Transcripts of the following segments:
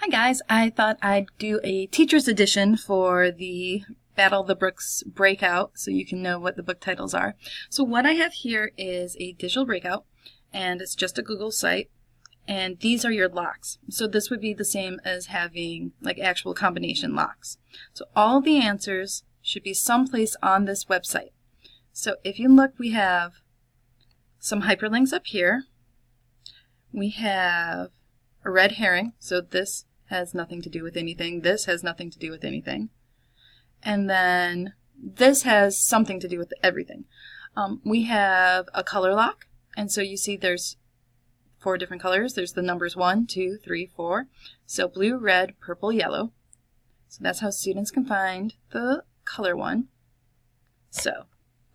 Hi guys, I thought I'd do a teacher's edition for the Battle of the Books Breakout so you can know what the book titles are. So what I have here is a digital breakout, and it's just a Google site, and these are your locks. So this would be the same as having like actual combination locks. So all the answers should be someplace on this website. So if you look, we have some hyperlinks up here. We have a red herring, so this has nothing to do with anything. This has nothing to do with anything. And then this has something to do with everything. We have a color lock, and so you see there's 4 different colors. There's the numbers 1, 2, 3, 4. So blue, red, purple, yellow. So that's how students can find the color one. So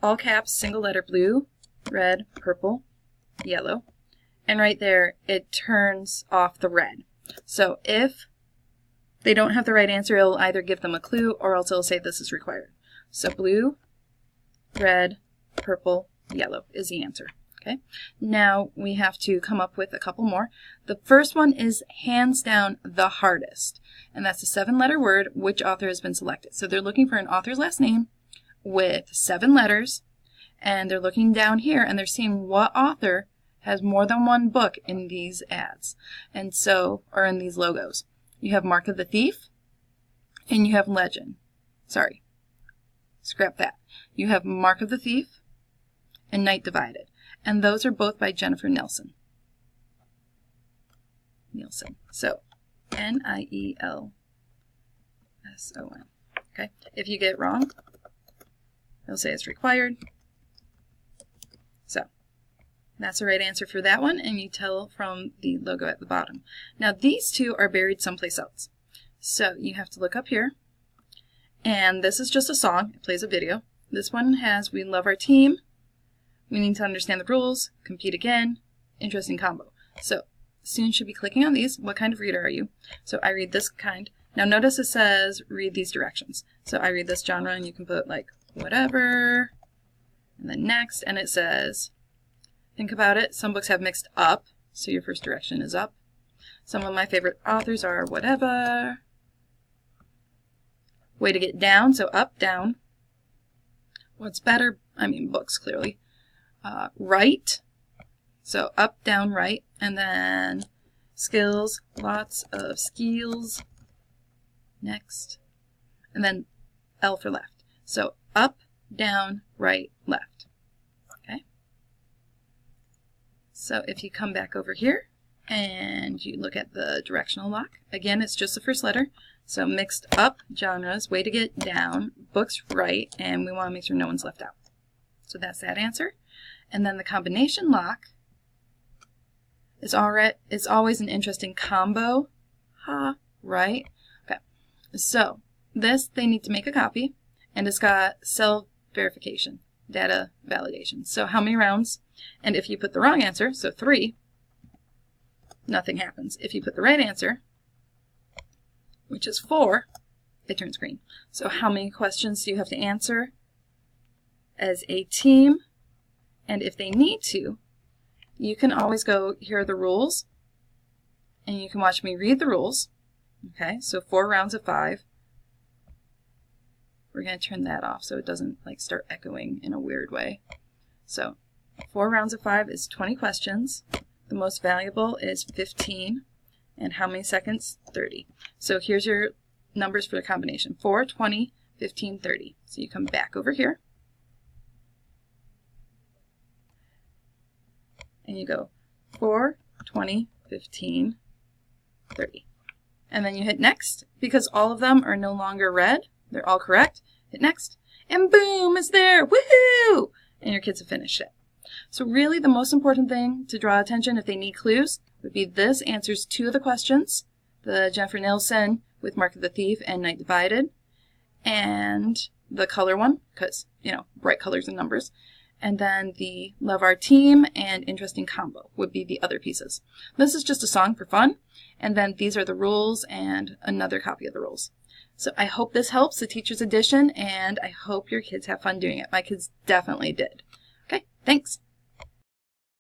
all caps, single letter, blue, red, purple, yellow. And right there, it turns off the red. So if they don't have the right answer, it'll either give them a clue or else it'll say this is required. So blue, red, purple, yellow is the answer. Okay. Now we have to come up with a couple more. The first one is hands down the hardest. And that's a 7-letter word, which author has been selected. So they're looking for an author's last name with 7 letters. And they're looking down here and they're seeing what author has more than one book in these ads, and so, or in these logos. You have Mark of the Thief, and you have Legend. Sorry, scrap that. You have Mark of the Thief and Night Divided, and those are both by Jennifer Nielsen. So, Nielson. Okay, if you get it wrong, it'll say it's required. So, that's the right answer for that one, and you tell from the logo at the bottom. Now these two are buried someplace else. So you have to look up here, and this is just a song. It plays a video. This one has We Love Our Team, We Need to Understand the Rules, Compete Again, Interesting Combo. So students should be clicking on these. What kind of reader are you? So I read this kind. Now notice it says read these directions. So I read this genre, and you can put like whatever, and then next, and it says think about it. Some books have mixed up, so your first direction is up. Some of my favorite authors are whatever. Way to get down, so up, down. What's better? I mean, books, clearly. Right, so up, down, right. And then skills, lots of skills. Next. And then L for left. So up, down, right, left. So if you come back over here and you look at the directional lock, again, it's just the first letter. So mixed up, genres, way to get down, books right, and we want to make sure no one's left out. So that's that answer. And then the combination lock is always an interesting combo. Right? Okay. So this, they need to make a copy, and it's got cell verification, data validation. So how many rounds? And if you put the wrong answer, so 3, nothing happens. If you put the right answer, which is 4, it turns green. So how many questions do you have to answer as a team? And if they need to, you can always go, here are the rules, and you can watch me read the rules. Okay, so 4 rounds of 5. We're going to turn that off so it doesn't like start echoing in a weird way. So 4 rounds of 5 is 20 questions. The most valuable is 15. And how many seconds? 30. So here's your numbers for the combination. 4, 20, 15, 30. So you come back over here. And you go 4, 20, 15, 30. And then you hit next because all of them are no longer red. They're all correct. Hit next. And boom, it's there. Woohoo! And your kids have finished it. So really the most important thing to draw attention if they need clues would be this answers 2 of the questions. The Jennifer Nielsen with Mark of the Thief and Night Divided. And the color one, because, you know, bright colors and numbers. And then the Love Our Team and Interesting Combo would be the other pieces. This is just a song for fun. And then these are the rules and another copy of the rules. So I hope this helps, the teacher's edition, and I hope your kids have fun doing it. My kids definitely did. Okay, thanks.